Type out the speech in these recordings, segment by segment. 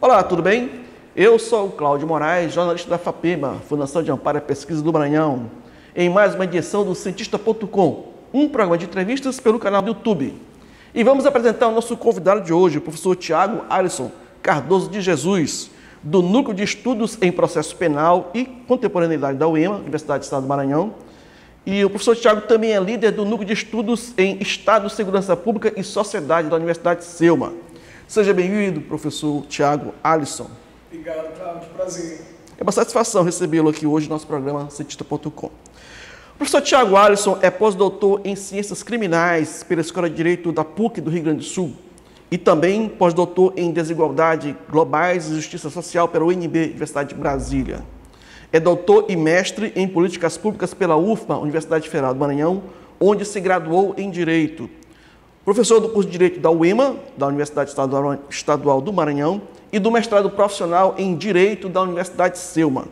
Olá, tudo bem? Eu sou o Cláudio Moraes, jornalista da FAPEMA, Fundação de Amparo à Pesquisa do Maranhão, em mais uma edição do Cientista.com, um programa de entrevistas pelo canal do YouTube. E vamos apresentar o nosso convidado de hoje, o professor Tiago Alisson Cardoso de Jesus, do Núcleo de Estudos em Processo Penal e Contemporaneidade da UEMA, Universidade do Estado do Maranhão. E o professor Tiago também é líder do Núcleo de Estudos em Estado, Segurança Pública e Sociedade da Universidade Selma. Seja bem-vindo, professor Tiago Alisson. Obrigado, Cláudio. Prazer. É uma satisfação recebê-lo aqui hoje no nosso programa Cientista.com. O professor Tiago Alisson é pós-doutor em Ciências Criminais pela Escola de Direito da PUC do Rio Grande do Sul e também pós-doutor em Desigualdade Globais e Justiça Social pela UNB, Universidade de Brasília. É doutor e mestre em Políticas Públicas pela UFMA, Universidade Federal do Maranhão, onde se graduou em Direito. Professor do curso de Direito da UEMA, da Universidade Estadual do Maranhão, e do mestrado profissional em Direito da Universidade Selma.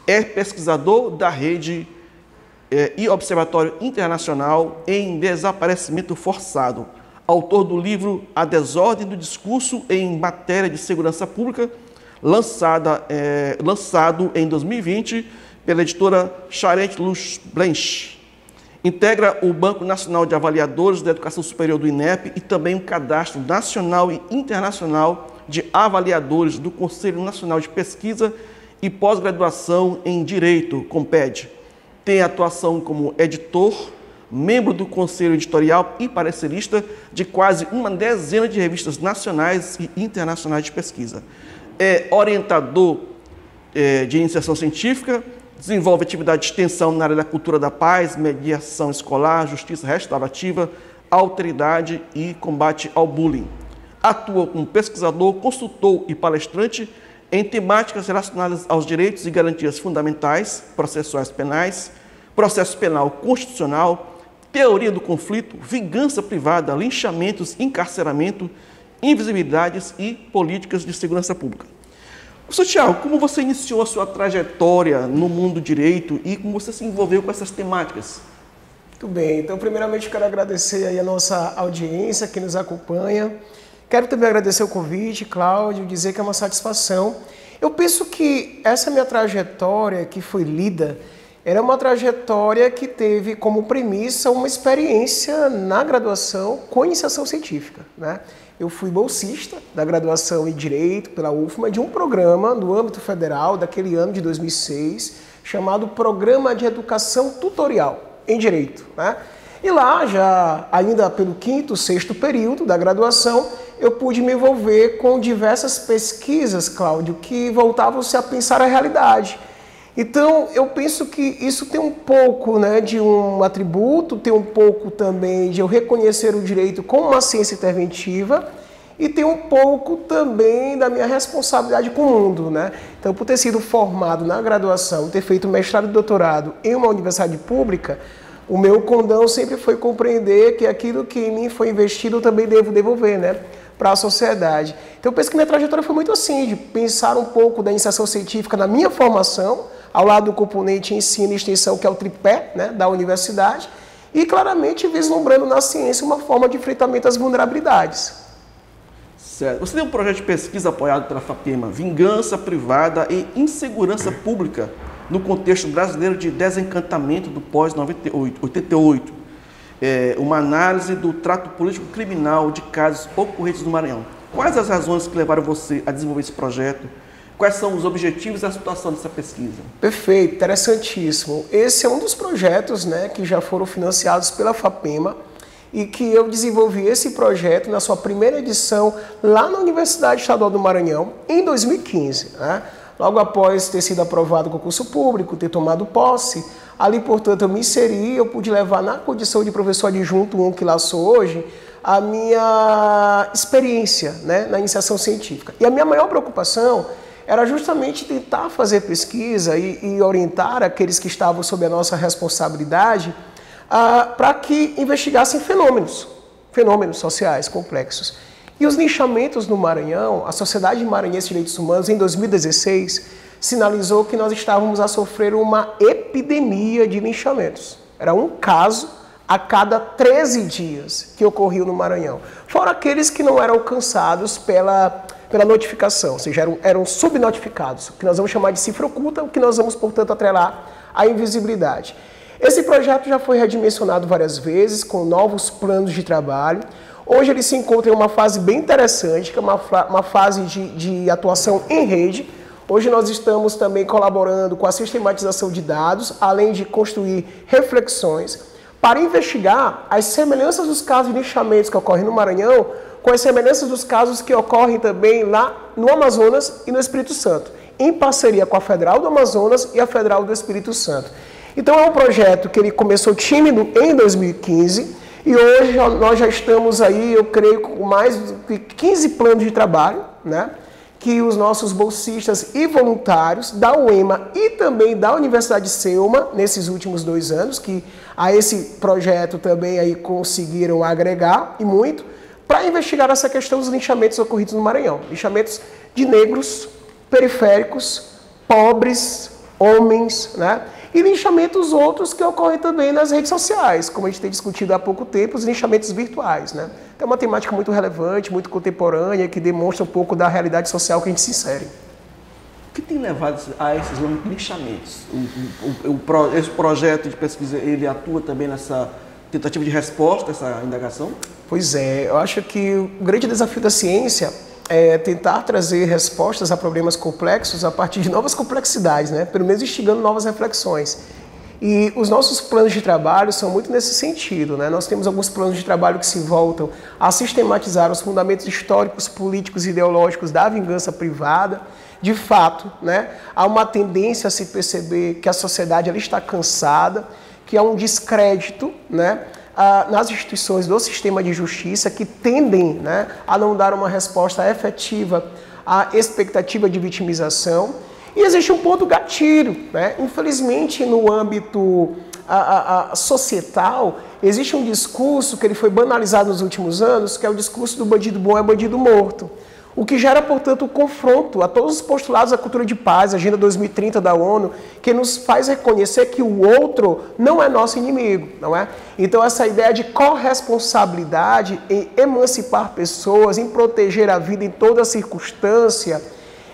É pesquisador da Rede e Observatório Internacional em Desaparecimento Forçado, autor do livro A Desordem do Discurso em Matéria de Segurança Pública, lançado em 2020 pela editora Charente Luz Blanche. Integra o Banco Nacional de Avaliadores da Educação Superior do INEP e também o Cadastro Nacional e Internacional de Avaliadores do Conselho Nacional de Pesquisa e Pós-Graduação em Direito, CONPED. Tem atuação como editor, membro do Conselho Editorial e parecerista de quase uma dezena de revistas nacionais e internacionais de pesquisa. É orientador de iniciação científica, desenvolve atividade de extensão na área da cultura da paz, mediação escolar, justiça restaurativa, alteridade e combate ao bullying. Atua como pesquisador, consultor e palestrante em temáticas relacionadas aos direitos e garantias fundamentais, processuais penais, processo penal constitucional, teoria do conflito, vingança privada, linchamentos, encarceramento, invisibilidades e políticas de segurança pública. Professor Tiago, como você iniciou a sua trajetória no mundo do direito e como você se envolveu com essas temáticas? Muito bem. Então, primeiramente, quero agradecer aí a nossa audiência que nos acompanha. Quero também agradecer o convite, Cláudio, dizer que é uma satisfação. Eu penso que essa minha trajetória que foi lida era uma trajetória que teve como premissa uma experiência na graduação com iniciação científica, né? Eu fui bolsista da graduação em Direito pela UFMA de um programa no âmbito federal daquele ano de 2006, chamado Programa de Educação Tutorial em Direito, né? E lá, já ainda pelo 5º, 6º período da graduação, eu pude me envolver com diversas pesquisas, Cláudio, que voltavam-se a pensar a realidade. Então, eu penso que isso tem um pouco, né, de um atributo, tem um pouco também de eu reconhecer o direito como uma ciência interventiva e tem um pouco também da minha responsabilidade com o mundo, né? Então, por ter sido formado na graduação, ter feito mestrado e doutorado em uma universidade pública, o meu condão sempre foi compreender que aquilo que em mim foi investido eu também devo devolver, né, para a sociedade. Então, eu penso que minha trajetória foi muito assim, de pensar um pouco da iniciação científica na minha formação, ao lado do componente ensino e extensão, que é o tripé, né, da universidade, e claramente vislumbrando na ciência uma forma de enfrentamento às vulnerabilidades. Certo. Você tem um projeto de pesquisa apoiado pela FAPEMA, Vingança Privada e Insegurança Pública no contexto brasileiro de desencantamento do pós-88. Uma análise do trato político criminal de casos ocorridos no Maranhão. Quais as razões que levaram você a desenvolver esse projeto? Quais são os objetivos e a situação dessa pesquisa? Perfeito, interessantíssimo. Esse é um dos projetos, né, que já foram financiados pela FAPEMA e que eu desenvolvi esse projeto na sua primeira edição lá na Universidade Estadual do Maranhão em 2015. Né? Logo após ter sido aprovado o concurso público, ter tomado posse, ali, portanto, eu me inseri, eu pude levar na condição de professor adjunto 1 que lá sou hoje, a minha experiência, né, na iniciação científica. E a minha maior preocupação era justamente tentar fazer pesquisa e orientar aqueles que estavam sob a nossa responsabilidade para que investigassem fenômenos sociais complexos. E os linchamentos no Maranhão, a Sociedade Maranhense de Direitos Humanos, em 2016, sinalizou que nós estávamos a sofrer uma epidemia de linchamentos. Era um caso a cada 13 dias que ocorriam no Maranhão. Fora aqueles que não eram alcançados pela notificação, ou seja, eram subnotificados, o que nós vamos chamar de cifra oculta, o que nós vamos, portanto, atrelar à invisibilidade. Esse projeto já foi redimensionado várias vezes, com novos planos de trabalho. Hoje ele se encontra em uma fase bem interessante, que é uma fase de atuação em rede. Hoje nós estamos também colaborando com a sistematização de dados, além de construir reflexões, para investigar as semelhanças dos casos de lixamentos que ocorrem no Maranhão, com as semelhanças dos casos que ocorrem também lá no Amazonas e no Espírito Santo, em parceria com a Federal do Amazonas e a Federal do Espírito Santo. Então é um projeto que ele começou tímido em 2015 e hoje nós já estamos aí, eu creio, com mais de 15 planos de trabalho, né? Que os nossos bolsistas e voluntários da UEMA e também da Universidade de Selma, nesses últimos 2 anos, que a esse projeto também aí conseguiram agregar, e muito, para investigar essa questão dos linchamentos ocorridos no Maranhão. Linchamentos de negros, periféricos, pobres, homens, né? E linchamentos outros que ocorrem também nas redes sociais, como a gente tem discutido há pouco tempo, os linchamentos virtuais, né? É uma temática muito relevante, muito contemporânea, que demonstra um pouco da realidade social que a gente se insere. O que tem levado a esses linchamentos? Esse projeto de pesquisa, ele atua também nessa tentativa de resposta a essa indagação? Pois é, eu acho que o grande desafio da ciência é tentar trazer respostas a problemas complexos a partir de novas complexidades, né? Pelo menos instigando novas reflexões. E os nossos planos de trabalho são muito nesse sentido, né? Nós temos alguns planos de trabalho que se voltam a sistematizar os fundamentos históricos, políticos e ideológicos da vingança privada. De fato, né? Há uma tendência a se perceber que a sociedade ela está cansada, que há um descrédito, né? Nas instituições do sistema de justiça que tendem, né, a não dar uma resposta efetiva à expectativa de vitimização. E existe um ponto gatilho, né? Infelizmente, no âmbito societal, existe um discurso que ele foi banalizado nos últimos anos, que é o discurso do bandido bom é bandido morto. O que gera, portanto, um confronto a todos os postulados da cultura de paz, a Agenda 2030 da ONU, que nos faz reconhecer que o outro não é nosso inimigo, não é? Então, essa ideia de corresponsabilidade em emancipar pessoas, em proteger a vida em toda circunstância,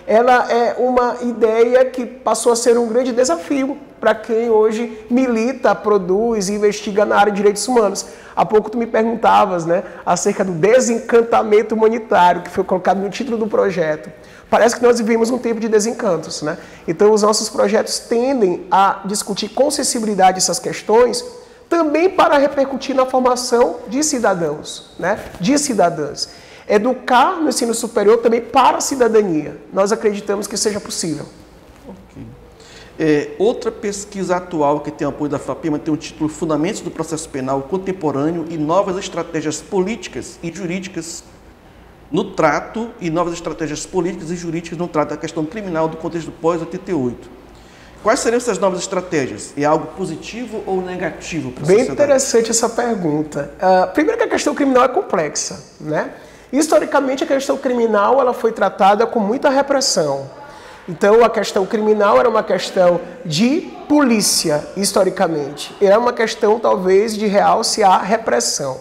ela é uma ideia que passou a ser um grande desafio para quem hoje milita, produz e investiga na área de direitos humanos. Há pouco tu me perguntavas, né, acerca do desencantamento humanitário, que foi colocado no título do projeto. Parece que nós vivemos um tempo de desencantos, né? Então os nossos projetos tendem a discutir com sensibilidade essas questões, também para repercutir na formação de cidadãos, né, de cidadãs. Educar no ensino superior também para a cidadania. Nós acreditamos que seja possível. Outra pesquisa atual que tem apoio da FAPEMA tem o título Fundamentos do Processo Penal Contemporâneo e Novas Estratégias Políticas e Jurídicas no Trato no trato da questão criminal do contexto pós-88. Quais seriam essas novas estratégias? É algo positivo ou negativo para a sociedade? Bem interessante essa pergunta. Primeiro que a questão criminal é complexa, né? Historicamente, a questão criminal ela foi tratada com muita repressão. Então, a questão criminal era uma questão de polícia, historicamente. Era uma questão, talvez, de realce à repressão.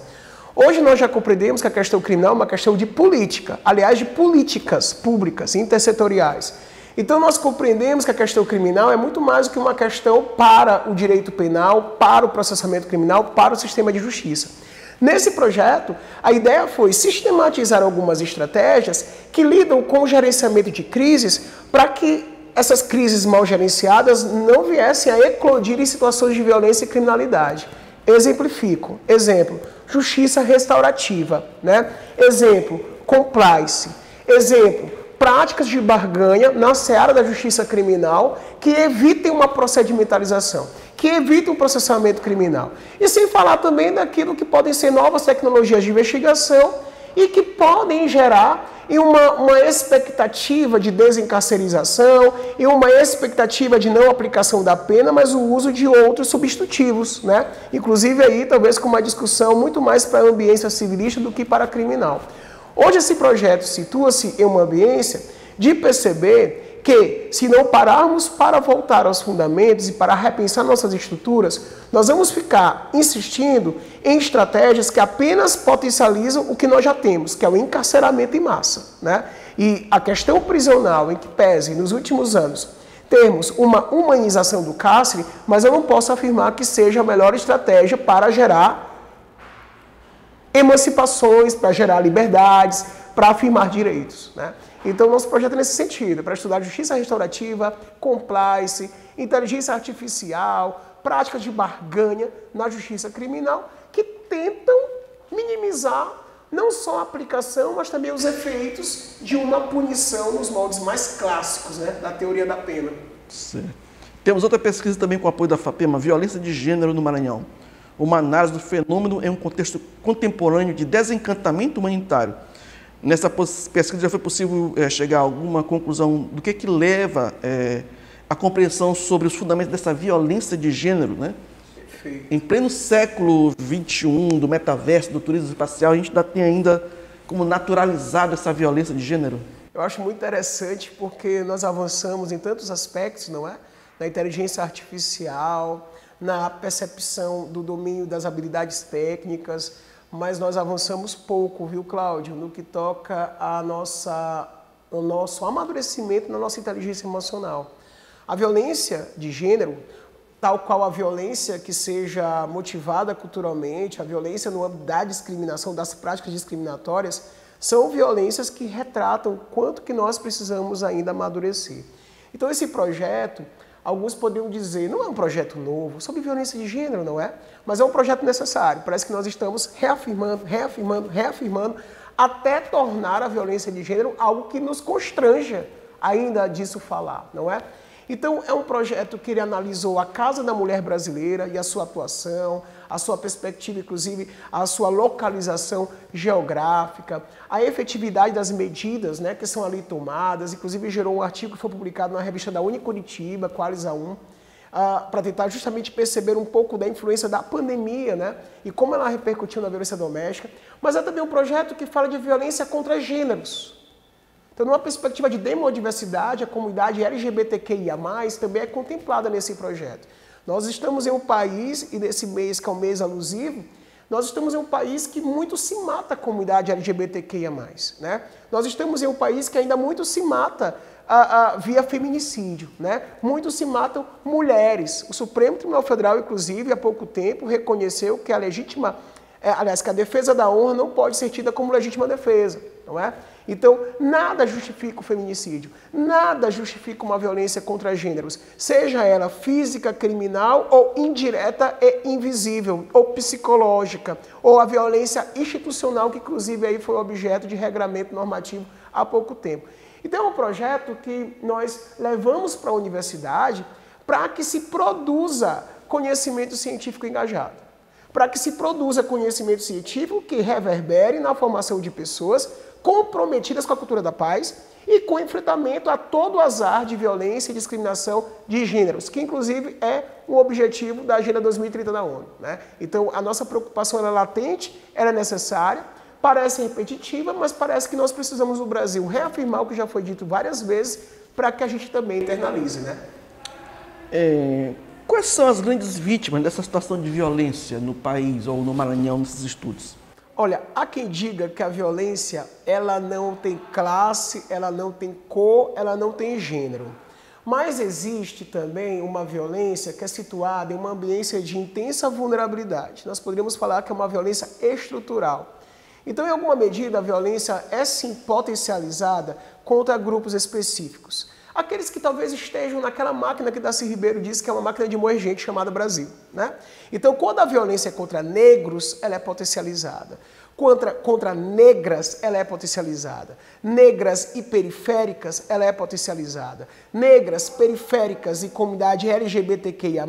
Hoje, nós já compreendemos que a questão criminal é uma questão de política, aliás, de políticas públicas, intersetoriais. Então, nós compreendemos que a questão criminal é muito mais do que uma questão para o direito penal, para o processamento criminal, para o sistema de justiça. Nesse projeto, a ideia foi sistematizar algumas estratégias que lidam com o gerenciamento de crises para que essas crises mal gerenciadas não viessem a eclodir em situações de violência e criminalidade. Exemplifico. Exemplo, justiça restaurativa, né? Exemplo, compliance. Exemplo, práticas de barganha na seara da justiça criminal que evitem uma procedimentalização, que evitem um processamento criminal. E sem falar também daquilo que podem ser novas tecnologias de investigação e que podem gerar uma expectativa de desencarcerização e uma expectativa de não aplicação da pena, mas o uso de outros substitutivos, né? Inclusive aí talvez com uma discussão muito mais para a ambiência civilista do que para a criminal. Hoje esse projeto situa-se em uma ambiência de perceber que, se não pararmos para voltar aos fundamentos e para repensar nossas estruturas, nós vamos ficar insistindo em estratégias que apenas potencializam o que nós já temos, que é o encarceramento em massa, né? E a questão prisional, em que pese nos últimos anos termos uma humanização do cárcere, mas eu não posso afirmar que seja a melhor estratégia para gerar emancipações, para gerar liberdades, para afirmar direitos, né? Então, nosso projeto é nesse sentido, para estudar justiça restaurativa, compliance, inteligência artificial, práticas de barganha na justiça criminal, que tentam minimizar não só a aplicação, mas também os efeitos de uma punição nos moldes mais clássicos, né, da teoria da pena. Certo. Temos outra pesquisa também com apoio da FAPEMA, Violência de Gênero no Maranhão. Uma análise do fenômeno em um contexto contemporâneo de desencantamento humanitário. Nessa pesquisa já foi possível chegar a alguma conclusão do que leva a compreensão sobre os fundamentos dessa violência de gênero, né? Perfeito. Em pleno século XXI, do metaverso, do turismo espacial, a gente ainda como naturalizado essa violência de gênero? Eu acho muito interessante porque nós avançamos em tantos aspectos, não é? Na inteligência artificial, na percepção do domínio das habilidades técnicas, mas nós avançamos pouco, viu, Cláudio, no que toca ao nosso amadurecimento na nossa inteligência emocional. A violência de gênero, tal qual a violência que seja motivada culturalmente, a violência no âmbito da discriminação, das práticas discriminatórias, são violências que retratam o quanto que nós precisamos ainda amadurecer. Então, esse projeto, alguns poderiam dizer, não é um projeto novo, sobre violência de gênero, não é? Mas é um projeto necessário. Parece que nós estamos reafirmando, até tornar a violência de gênero algo que nos constranja ainda disso falar, não é? Então, é um projeto que ele analisou a Casa da Mulher Brasileira e a sua atuação, a sua perspectiva, inclusive, a sua localização geográfica, a efetividade das medidas, né, que são ali tomadas, inclusive gerou um artigo que foi publicado na revista da Unicuritiba, Qualisa 1, para tentar justamente perceber um pouco da influência da pandemia, né, e como ela repercutiu na violência doméstica, mas é também um projeto que fala de violência contra gêneros. Então, numa perspectiva de demodiversidade, a comunidade LGBTQIA+, também é contemplada nesse projeto. Nós estamos em um país, e nesse mês, que é um mês alusivo, nós estamos em um país que muito se mata a comunidade LGBTQIA+, né? Nós estamos em um país que ainda muito se mata via feminicídio, né? Muito se matam mulheres. O Supremo Tribunal Federal, inclusive, há pouco tempo, reconheceu que a legítima, que a defesa da honra não pode ser tida como legítima defesa, não é? Então, nada justifica o feminicídio, nada justifica uma violência contra gêneros, seja ela física, criminal, ou indireta e invisível, ou psicológica, ou a violência institucional, que inclusive aí foi objeto de regramento normativo há pouco tempo. Então, é um projeto que nós levamos para a universidade para que se produza conhecimento científico engajado, para que se produza conhecimento científico que reverbere na formação de pessoas comprometidas com a cultura da paz e com o enfrentamento a todo o azar de violência e discriminação de gêneros, que inclusive é um objetivo da Agenda 2030 da ONU, né? Então, a nossa preocupação é latente, ela é necessária, parece repetitiva, mas parece que nós precisamos no Brasil reafirmar o que já foi dito várias vezes para que a gente também internalize, né? Quais são as grandes vítimas dessa situação de violência no país ou no Maranhão, nesses estudos? Olha, há quem diga que a violência, ela não tem classe, ela não tem cor, ela não tem gênero. Mas existe também uma violência que é situada em uma ambiência de intensa vulnerabilidade. Nós poderíamos falar que é uma violência estrutural. Então, em alguma medida, a violência é sim potencializada contra grupos específicos. Aqueles que talvez estejam naquela máquina que Darcy Ribeiro disse que é uma máquina de moer gente chamada Brasil, né? Então, quando a violência é contra negros, ela é potencializada. Contra negras, ela é potencializada. Negras e periféricas, ela é potencializada. Negras, periféricas e comunidade LGBTQIA+,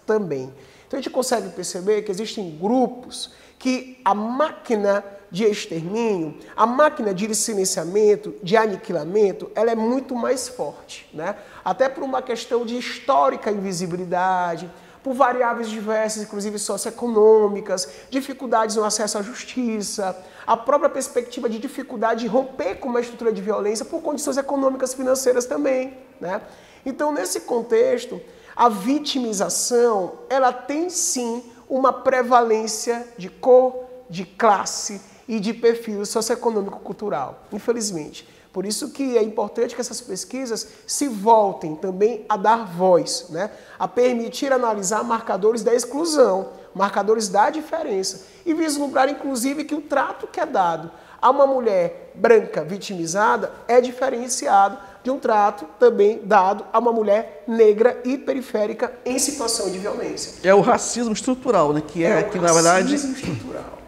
também. Então, a gente consegue perceber que existem grupos que a máquina de extermínio, a máquina de silenciamento, de aniquilamento, ela é muito mais forte, né? Até por uma questão de histórica invisibilidade, por variáveis diversas, inclusive socioeconômicas, dificuldades no acesso à justiça, a própria perspectiva de dificuldade de romper com uma estrutura de violência por condições econômicas financeiras também, né? Então, nesse contexto, a vitimização, ela tem sim uma prevalência de cor, de classe e de perfil socioeconômico-cultural, infelizmente. Por isso que é importante que essas pesquisas se voltem também a dar voz, né? A permitir analisar marcadores da exclusão, marcadores da diferença e vislumbrar, inclusive, que o trato que é dado a uma mulher branca vitimizada é diferenciado de um trato também dado a uma mulher negra e periférica em situação de violência. É o racismo estrutural, né? Que na verdade... racismo estrutural.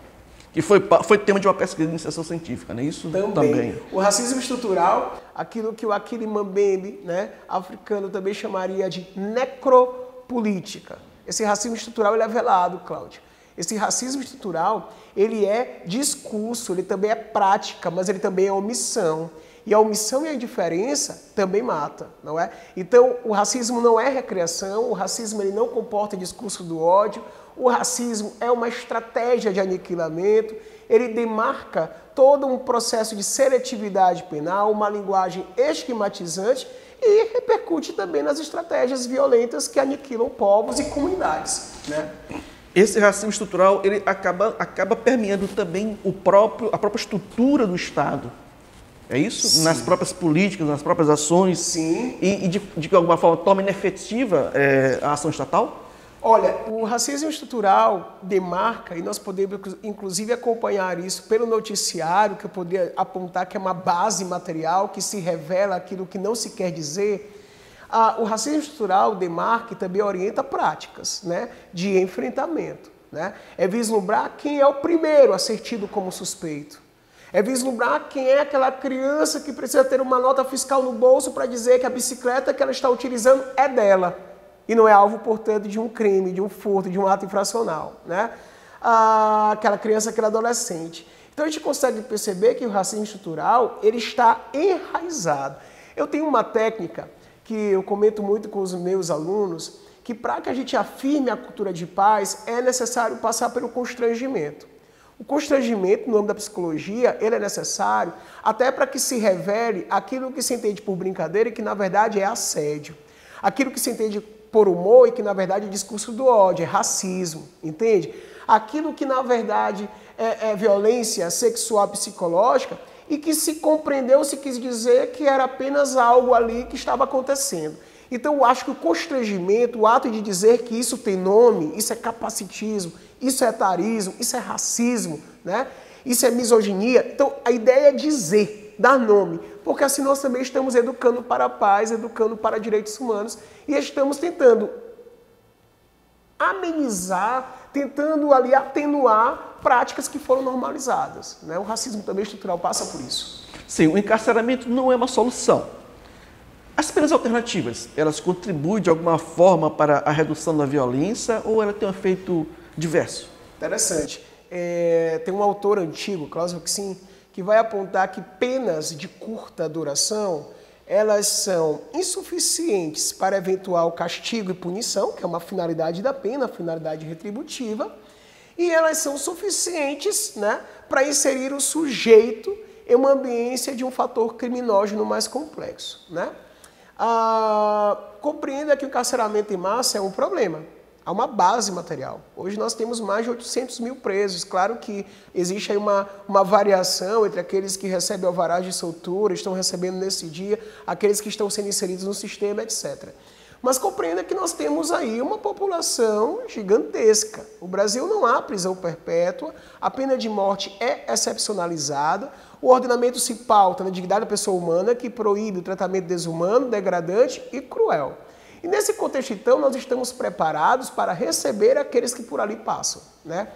Que foi tema de uma pesquisa de iniciação científica, não é isso? Também. O racismo estrutural, aquilo que o Achille Mbembe, né, africano, também chamaria de necropolítica. Esse racismo estrutural ele é velado, Cláudio. Esse racismo estrutural, ele é discurso, ele também é prática, mas ele também é omissão. E a omissão e a indiferença também mata, não é? Então, o racismo não é recreação, o racismo ele não comporta discurso do ódio, o racismo é uma estratégia de aniquilamento, ele demarca todo um processo de seletividade penal, uma linguagem estigmatizante e repercute também nas estratégias violentas que aniquilam povos e comunidades, né? Esse racismo estrutural ele acaba permeando também a própria estrutura do Estado. É isso? Sim. Nas próprias políticas, nas próprias ações. Sim. E de alguma forma torna inefetiva a ação estatal? Olha, o racismo estrutural demarca, e nós podemos inclusive acompanhar isso pelo noticiário, que eu poderia apontar que é uma base material que se revela aquilo que não se quer dizer. O racismo estrutural demarca e também orienta práticas, né, de enfrentamento, né? É vislumbrar quem é o primeiro a ser tido como suspeito. É vislumbrar quem é aquela criança que precisa ter uma nota fiscal no bolso para dizer que a bicicleta que ela está utilizando é dela e não é alvo, portanto, de um crime, de um furto, de um ato infracional, né? Aquela criança, aquele adolescente. Então a gente consegue perceber que o racismo estrutural ele está enraizado. Eu tenho uma técnica que eu comento muito com os meus alunos, que para que a gente afirme a cultura de paz é necessário passar pelo constrangimento. O constrangimento, no âmbito da psicologia, ele é necessário até para que se revele aquilo que se entende por brincadeira e que, na verdade, é assédio. Aquilo que se entende por humor e que, na verdade, é discurso do ódio, é racismo, entende? Aquilo que, na verdade, é violência sexual psicológica e que se compreendeu, se quis dizer que era apenas algo ali que estava acontecendo. Então, eu acho que o constrangimento, o ato de dizer que isso tem nome, isso é capacitismo, isso é etarismo, isso é racismo, né? Isso é misoginia. Então, a ideia é dizer, dar nome, porque assim nós também estamos educando para a paz, educando para direitos humanos e estamos tentando amenizar, tentando ali atenuar práticas que foram normalizadas, né? O racismo também estrutural passa por isso. Sim, o encarceramento não é uma solução. As penas alternativas, elas contribuem de alguma forma para a redução da violência ou ela tem um efeito diverso? Interessante. Tem um autor antigo, Klaus Roxin, que vai apontar que penas de curta duração, elas são insuficientes para eventual castigo e punição, que é uma finalidade da pena, a finalidade retributiva, e elas são suficientes, né, para inserir o sujeito em uma ambiência de um fator criminógeno mais complexo, né? Compreenda que o encarceramento em massa é um problema. Há uma base material. Hoje nós temos mais de 800 mil presos. Claro que existe aí uma variação entre aqueles que recebem alvará de soltura, estão recebendo nesse dia, aqueles que estão sendo inseridos no sistema, etc. Mas compreenda que nós temos aí uma população gigantesca. O Brasil não há prisão perpétua, a pena de morte é excepcionalizada, o ordenamento se pauta na dignidade da pessoa humana, que proíbe o tratamento desumano, degradante e cruel. E nesse contexto, então, nós estamos preparados para receber aqueles que por ali passam, né?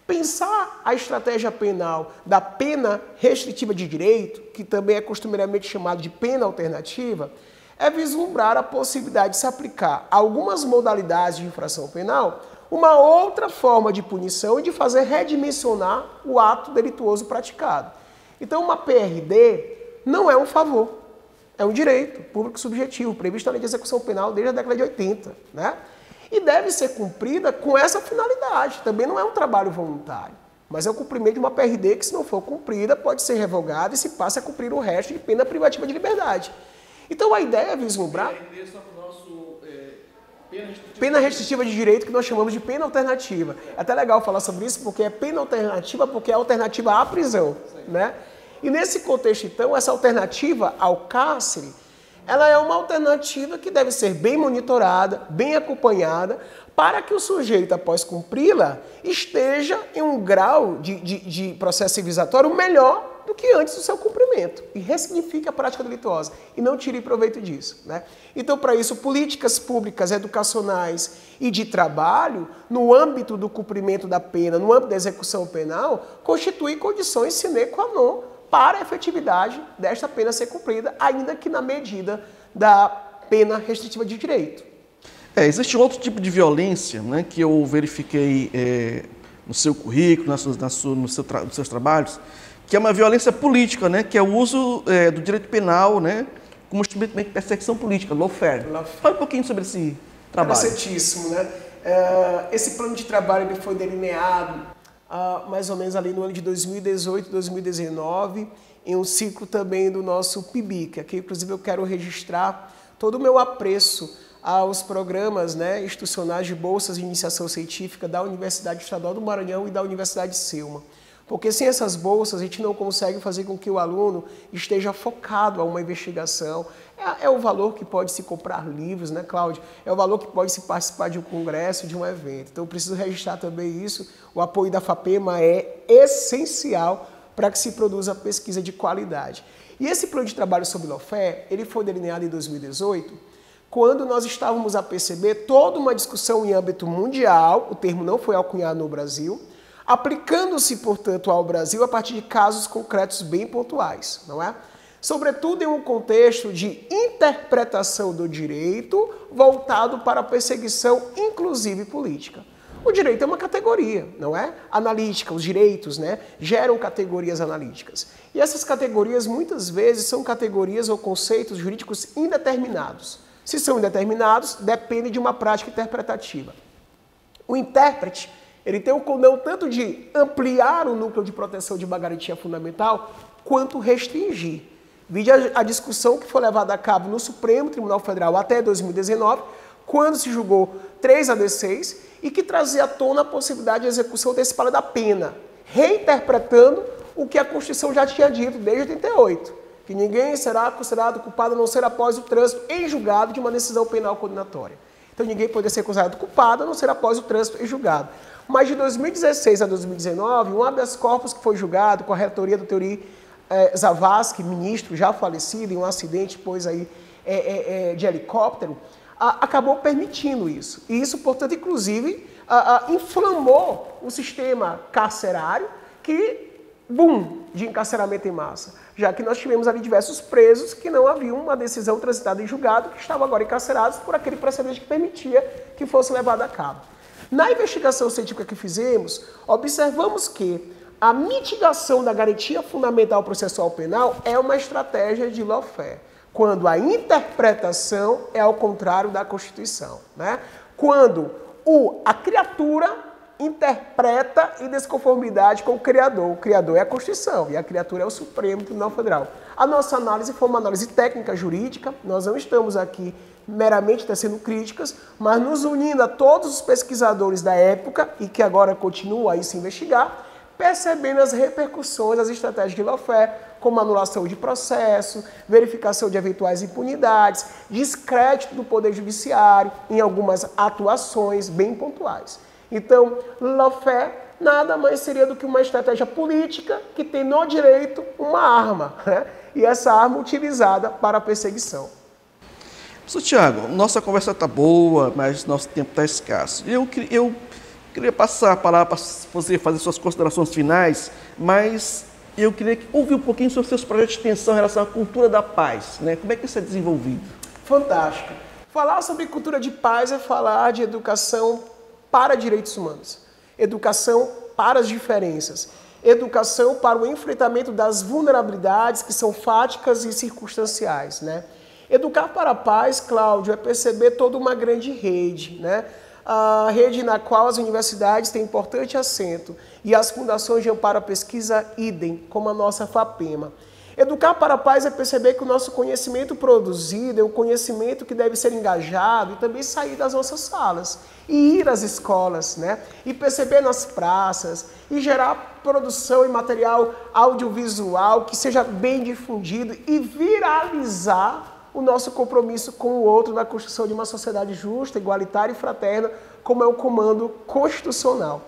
Pensar a estratégia penal da pena restritiva de direito, que também é costumeiramente chamado de pena alternativa, é vislumbrar a possibilidade de se aplicar a algumas modalidades de infração penal uma outra forma de punição e de fazer redimensionar o ato delituoso praticado. Então, uma PRD não é um favor. É um direito público subjetivo, previsto na lei de execução penal desde a década de 80, né? e deve ser cumprida com essa finalidade. Também não é um trabalho voluntário, mas é o cumprimento de uma PRD que, se não for cumprida, pode ser revogada e se passa a cumprir o resto de pena privativa de liberdade. Então a ideia é vislumbrar pena restritiva de direito, que nós chamamos de pena alternativa. É até legal falar sobre isso, porque é pena alternativa, porque é alternativa à prisão, né? E nesse contexto, então, essa alternativa ao cárcere, ela é uma alternativa que deve ser bem monitorada, bem acompanhada, para que o sujeito, após cumpri-la, esteja em um grau de processo civilizatório melhor do que antes do seu cumprimento, e ressignifique a prática delituosa, e não tire proveito disso, né? Então, para isso, políticas públicas, educacionais e de trabalho, no âmbito do cumprimento da pena, no âmbito da execução penal, constituem condições sine qua non para a efetividade desta pena ser cumprida, ainda que na medida da pena restritiva de direito. Existe outro tipo de violência, né, que eu verifiquei no seu currículo, nos seus trabalhos, que é uma violência política, né, que é o uso do direito penal, né, como instrumento de perseguição política, lawfare. Fala um pouquinho sobre esse trabalho. Interessantíssimo, né? Esse plano de trabalho ele foi delineado mais ou menos ali no ano de 2018, 2019, em um ciclo também do nosso PIBIC. Aqui, inclusive, eu quero registrar todo o meu apreço aos programas, né, institucionais de bolsas de iniciação científica da Universidade Estadual do Maranhão e da Universidade de Selma. Porque sem essas bolsas a gente não consegue fazer com que o aluno esteja focado a uma investigação. É o valor que pode se comprar livros, né, Cláudio? É o valor que pode se participar de um congresso, de um evento. Então eu preciso registrar também isso. O apoio da FAPEMA é essencial para que se produza pesquisa de qualidade. E esse plano de trabalho sobre lawfare, ele foi delineado em 2018, quando nós estávamos a perceber toda uma discussão em âmbito mundial, o termo não foi alcunhado no Brasil, aplicando-se, portanto, ao Brasil a partir de casos concretos bem pontuais, não é? Sobretudo em um contexto de interpretação do direito voltado para a perseguição, inclusive política. O direito é uma categoria, não é? Analítica, os direitos, né, geram categorias analíticas. E essas categorias, muitas vezes, são categorias ou conceitos jurídicos indeterminados. Se são indeterminados, depende de uma prática interpretativa. O intérprete, ele tem o condão tanto de ampliar o núcleo de proteção de uma garantia fundamental, quanto restringir. Vide a discussão que foi levada a cabo no Supremo Tribunal Federal até 2019, quando se julgou 3 AD6, e que trazia à tona a possibilidade de execução antecipada da pena, reinterpretando o que a Constituição já tinha dito desde 88, que ninguém será considerado culpado a não ser após o trânsito em julgado de uma decisão penal condenatória. Então ninguém poderia ser considerado culpado a não ser após o trânsito em julgado. Mas de 2016 a 2019, um habeas corpus que foi julgado com a relatoria do Teori Zavascki, ministro já falecido em um acidente depois aí, de helicóptero, acabou permitindo isso. E isso, portanto, inclusive, inflamou o sistema carcerário de encarceramento em massa, já que nós tivemos ali diversos presos que não haviam uma decisão transitada em julgado, que estavam agora encarcerados por aquele precedente que permitia que fosse levado a cabo. Na investigação científica que fizemos, observamos que a mitigação da garantia fundamental processual penal é uma estratégia de lawfare, quando a interpretação é ao contrário da Constituição, né? Quando a criatura interpreta em desconformidade com o Criador é a Constituição e a criatura é o Supremo Tribunal Federal. A nossa análise foi uma análise técnica jurídica, nós não estamos aqui meramente tecendo críticas, mas nos unindo a todos os pesquisadores da época e que agora continuam a se investigar, percebendo as repercussões das estratégias de lawfare, como anulação de processo, verificação de eventuais impunidades, descrédito do Poder Judiciário em algumas atuações bem pontuais. Então, lawfare nada mais seria do que uma estratégia política que tem no direito uma arma, né? E essa arma utilizada para a perseguição. Professor Tiago, nossa conversa está boa, mas nosso tempo está escasso. Eu queria passar a palavra para você fazer suas considerações finais, mas eu queria ouvir um pouquinho sobre seus projetos de extensão em relação à cultura da paz, né? Como é que isso é desenvolvido? Fantástico. Falar sobre cultura de paz é falar de educação para direitos humanos, educação para as diferenças, educação para o enfrentamento das vulnerabilidades que são fáticas e circunstanciais, né? Educar para a paz, Cláudio, é perceber toda uma grande rede, né? a rede na qual as universidades têm importante assento e as fundações de amparo à pesquisa idem, como a nossa FAPEMA. Educar para a paz é perceber que o nosso conhecimento produzido é um conhecimento que deve ser engajado e também sair das nossas salas e ir às escolas, né? E perceber nas praças e gerar produção e material audiovisual que seja bem difundido e viralizar o nosso compromisso com o outro na construção de uma sociedade justa, igualitária e fraterna, como é o comando constitucional.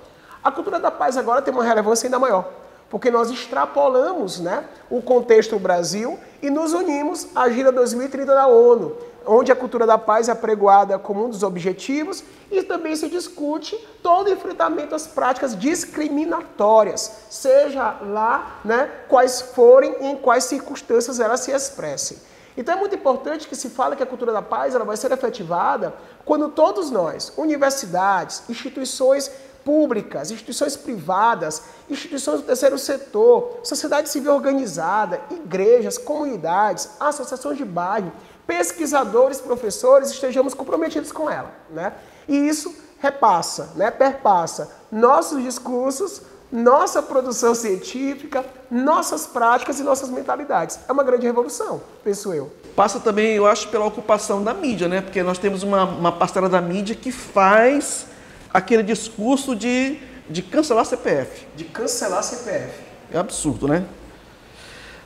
A cultura da paz agora tem uma relevância ainda maior, porque nós extrapolamos, né, o contexto Brasil e nos unimos à Agenda 2030 da ONU, onde a cultura da paz é apregoada como um dos objetivos e também se discute todo o enfrentamento às práticas discriminatórias, seja lá, né, quais forem e em quais circunstâncias elas se expressem. Então é muito importante que se fale que a cultura da paz ela vai ser efetivada quando todos nós, universidades, instituições públicas, instituições privadas, instituições do terceiro setor, sociedade civil organizada, igrejas, comunidades, associações de bairro, pesquisadores, professores, estejamos comprometidos com ela, né? E isso repassa, né, perpassa nossos discursos, nossa produção científica, nossas práticas e nossas mentalidades. É uma grande revolução, penso eu. Passa também, eu acho, pela ocupação da mídia, né? Porque nós temos uma parcela da mídia que faz aquele discurso de cancelar CPF. De cancelar CPF. É absurdo, né?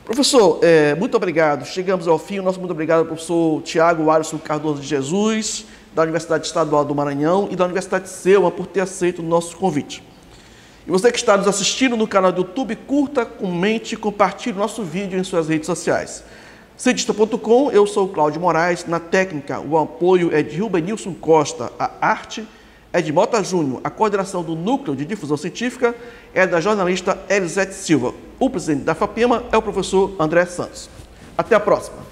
Professor, muito obrigado. Chegamos ao fim. Nosso muito obrigado ao professor Tiago Alisson Cardoso de Jesus, da Universidade Estadual do Maranhão e da Universidade Selma, por ter aceito o nosso convite. E você que está nos assistindo no canal do YouTube, curta, comente e compartilhe o nosso vídeo em suas redes sociais. Cientista.com, eu sou o Cláudio Moraes. Na técnica, o apoio é de Rubenilson Costa, a arte é de Mota Júnior, a coordenação do Núcleo de Difusão Científica é da jornalista Elisete Silva. O presidente da FAPEMA é o professor André Santos. Até a próxima.